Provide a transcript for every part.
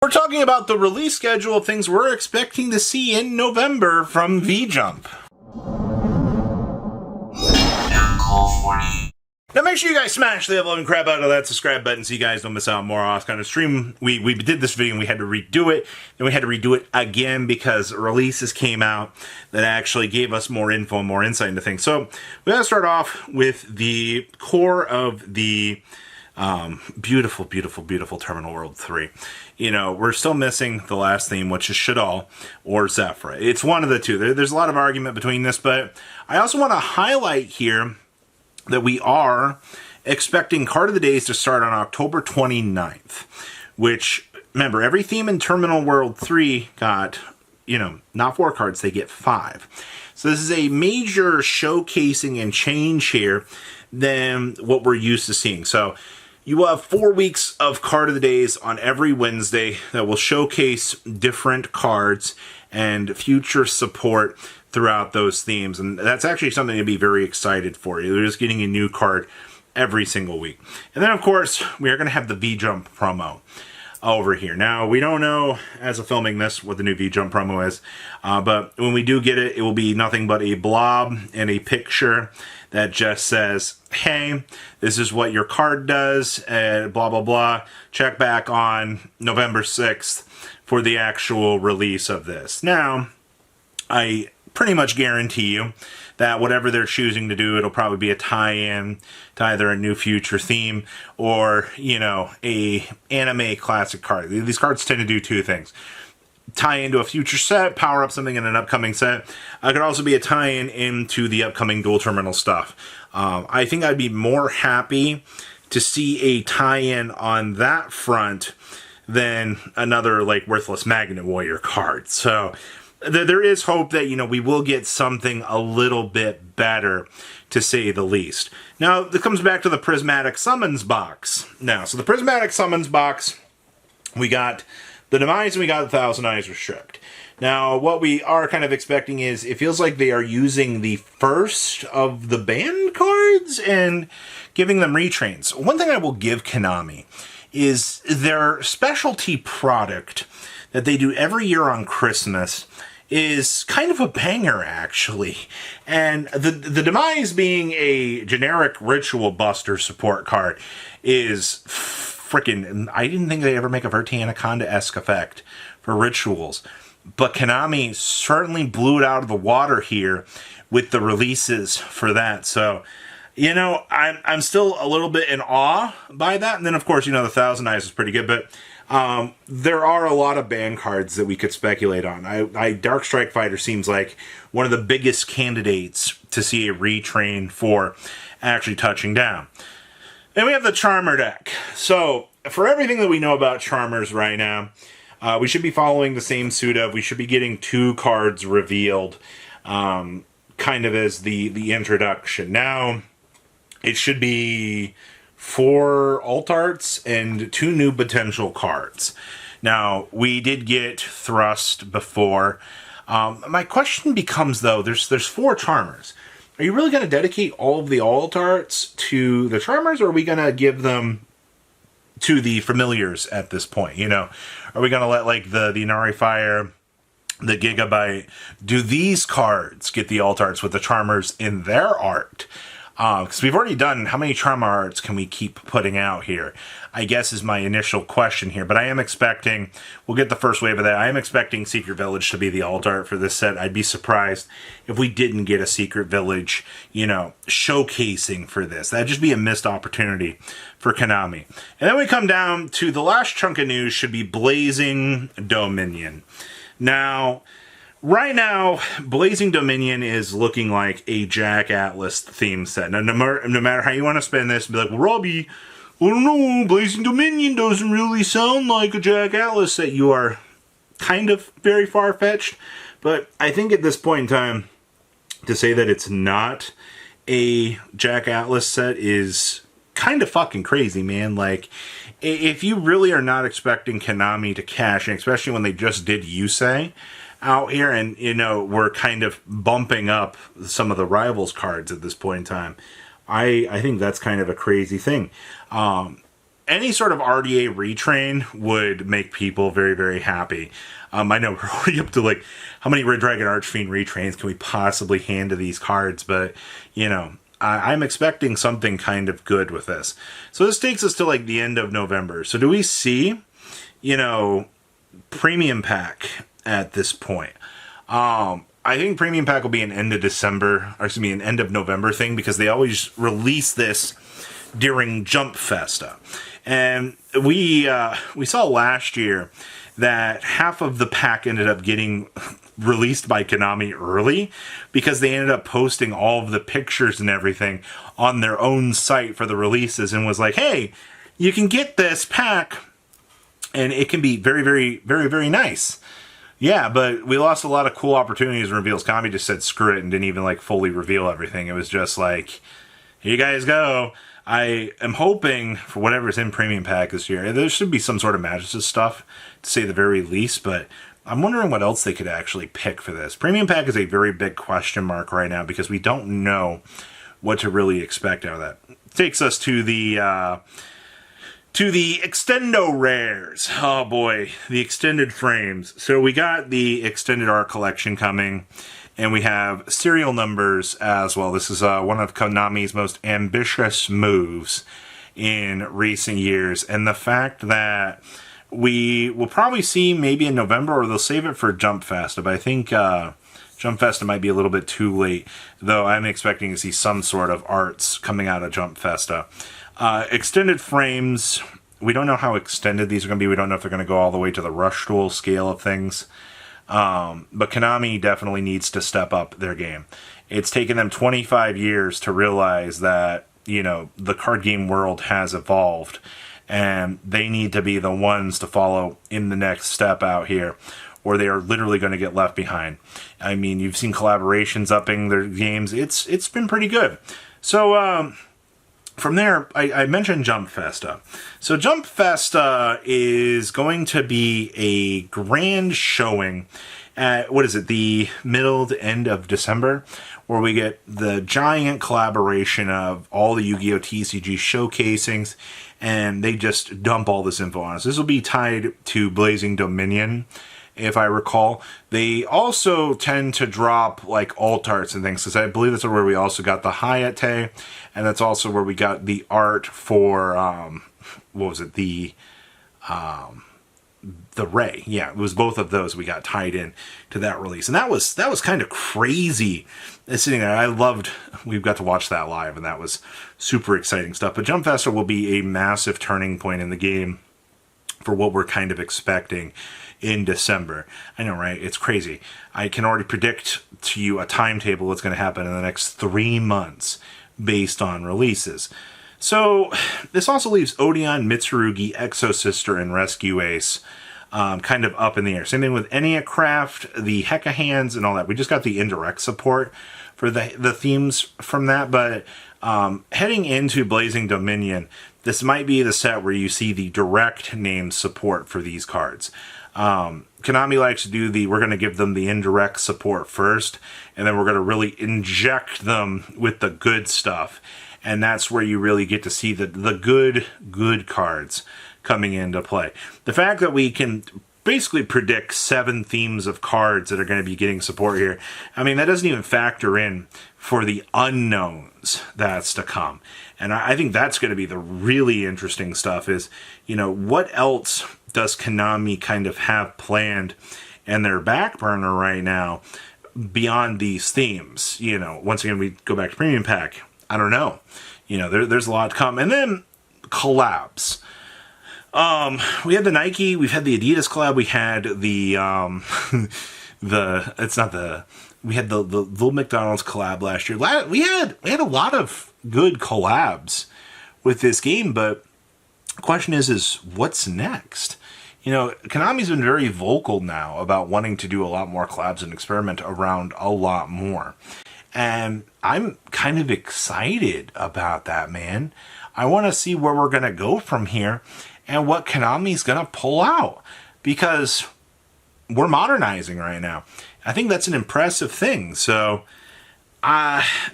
We're talking about the release schedule of things we're expecting to see in November from V-Jump. Now make sure you guys smash the level and crap out of that subscribe button so you guys don't miss out on more awesome kind of stream. We did this video and we had to redo it. Then we had to redo it again because releases came out that actually gave us more info and more insight into things. So we gotta start off with the core of the beautiful, beautiful, beautiful Terminal World 3. You know, we're still missing the last theme, which is Shaddoll or Zephyra. It's one of the two. There's a lot of argument between this, but I also want to highlight here that we are expecting Card of the Days to start on October 29th, which, remember, every theme in Terminal World 3 got, you know, not 4 cards, they get 5. So this is a major showcasing and change here than what we're used to seeing. So you will have 4 weeks of Card of the Days on every Wednesday that will showcase different cards and future support throughout those themes. And that's actually something to be very excited for. You're just getting a new card every single week. And then, of course, we are going to have the V-Jump promo over here. Now, we don't know, as of filming this, what the new V-Jump promo is. But when we do get it, it will be nothing but a blob and a picture that just says, hey, this is what your card does, and blah, blah, blah. Check back on November 6th for the actual release of this. Now, I pretty much guarantee you that whatever they're choosing to do, it'll probably be a tie-in to either a new future theme or, you know, a anime classic card. These cards tend to do two things. Tie into a future set, power up something in an upcoming set. It could also be a tie-in into the upcoming dual terminal stuff. I think I'd be more happy to see a tie-in on that front than another, like, worthless Magnet Warrior card. So there is hope that, you know, we will get something a little bit better, to say the least. Now, it comes back to the Prismatic Summons box. Now, so the Prismatic Summons box, we got the Demise and we got the Thousand Eyes Restrict. Now, what we are kind of expecting is, it feels like they are using the first of the banned cards and giving them retrains. One thing I will give Konami is their specialty product that they do every year on Christmas is kind of a banger, actually. And the Demise being a generic Ritual Buster support card is freaking... I didn't think they'd ever make a Verti Anaconda-esque effect for Rituals. But Konami certainly blew it out of the water here with the releases for that. So, you know, I'm still a little bit in awe by that. And then, of course, you know, the Thousand Eyes is pretty good. But there are a lot of ban cards that we could speculate on. Dark Strike Fighter seems like one of the biggest candidates to see a retrain for actually touching down. And we have the Charmer deck. So, for everything that we know about Charmers right now, we should be following the same suit of, we should be getting 2 cards revealed, kind of as the introduction. Now, it should be 4 alt arts and 2 new potential cards. Now, we did get Thrust before. My question becomes, though, there's 4 Charmers. Are you really going to dedicate all of the alt arts to the Charmers, or are we going to give them to the familiars at this point? You know, are we going to let, like, the Inari Fire, the Gigabyte, do these cards get the alt arts with the Charmers in their art? Because we've already done, how many Charmer arts can we keep putting out here? I guess is my initial question here. But I am expecting, we'll get the first wave of that. I am expecting Secret Village to be the alt art for this set. I'd be surprised if we didn't get a Secret Village, you know, showcasing for this. That'd just be a missed opportunity for Konami. And then we come down to the last chunk of news should be Blazing Dominion. Now, right now, Blazing Dominion is looking like a Jack Atlas theme set. Now, no matter how you want to spin this, be like, well, Robbie, I don't know, Blazing Dominion doesn't really sound like a Jack Atlas set. You are kind of very far-fetched, but I think at this point in time, to say that it's not a Jack Atlas set is kind of fucking crazy, man. Like, if you really are not expecting Konami to cash in, especially when they just did Yusei out here, and, you know, we're kind of bumping up some of the Rivals cards at this point in time, I think that's kind of a crazy thing. any sort of RDA retrain would make people very, very happy. I know we're already up to like, how many Red Dragon Archfiend retrains can we possibly hand to these cards? But, you know, I'm expecting something kind of good with this. So this takes us to like the end of November. So do we see, you know, premium pack at this point? I think premium pack will be an end of December, or excuse me, an end of November thing, because they always release this during Jump Festa. And we saw last year that half of the pack ended up getting released by Konami early because they ended up posting all of the pictures and everything on their own site for the releases, and was like, hey, you can get this pack and it can be very, very, very, very nice. Yeah, but we lost a lot of cool opportunities and reveals. Konami just said screw it and didn't even like fully reveal everything. It was just like, here you guys go. I am hoping for whatever's in Premium Pack this year, there should be some sort of Magis's stuff, to say the very least, but I'm wondering what else they could actually pick for this. Premium Pack is a very big question mark right now because we don't know what to really expect out of that. It takes us to the Extendo Rares. Oh boy, the extended frames. So we got the Extended Art Collection coming, and we have serial numbers as well. This is one of Konami's most ambitious moves in recent years. And the fact that we will probably see maybe in November, or they'll save it for Jump Festa, but I think Jump Festa might be a little bit too late, though I'm expecting to see some sort of arts coming out of Jump Festa. Extended frames, we don't know how extended these are going to be. We don't know if they're going to go all the way to the Rush Duel scale of things. But Konami definitely needs to step up their game. It's taken them 25 years to realize that, you know, the card game world has evolved, and they need to be the ones to follow in the next step out here, or they are literally going to get left behind. I mean, you've seen collaborations upping their games. It's been pretty good. So, from there, I mentioned Jump Festa. So Jump Festa is going to be a grand showing at, what is it, the middle to end of December, where we get the giant collaboration of all the Yu-Gi-Oh! TCG showcasings, and they just dump all this info on us. This will be tied to Blazing Dominion, if I recall. They also tend to drop like alt arts and things, because I believe that's where we also got the Hayate, and that's also where we got the art for what was it, the Ray. Yeah, it was both of those we got tied in to that release, and that was kind of crazy. Sitting there, we got to watch that live, and that was super exciting stuff. But Jump Festa will be a massive turning point in the game for what we're kind of expecting in December. I know, right? It's crazy. I can already predict to you a timetable that's going to happen in the next 3 months based on releases. So this also leaves Odeon, Mitsurugi, Exo Sister, and Rescue Ace kind of up in the air. Same thing with Eniacraft, the Heka Hands, and all that. We just got the indirect support for the themes from that, but heading into Blazing Dominion, this might be the set where you see the direct name support for these cards. Konami likes to do we're going to give them the indirect support first, and then we're going to really inject them with the good stuff. And that's where you really get to see the good cards coming into play. The fact that we can basically predict 7 themes of cards that are going to be getting support here, I mean, that doesn't even factor in for the unknowns that's to come. And I think that's going to be the really interesting stuff is, you know, what else does Konami kind of have planned in their back burner right now beyond these themes? You know, once again, we go back to Premium Pack. I don't know. You know, there's a lot to come. And then collabs. We had the Nike, we've had the Adidas collab, we had the we had the Little McDonald's collab last year. We had a lot of good collabs with this game, but the question is what's next? You know, Konami's been very vocal now about wanting to do a lot more collabs and experiment around a lot more. And I'm kind of excited about that, man. I want to see where we're going to go from here and what Konami's going to pull out, because we're modernizing right now. I think that's an impressive thing. So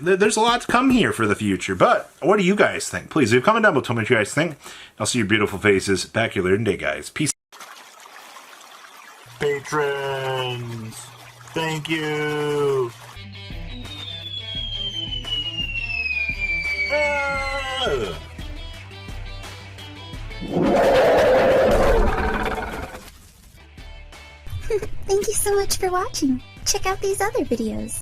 there's a lot to come here for the future. But what do you guys think? Please leave a comment down below. Tell me what you guys think. I'll see your beautiful faces back here later today, guys. Peace. Patrons, thank you. Thank you so much for watching. Check out these other videos.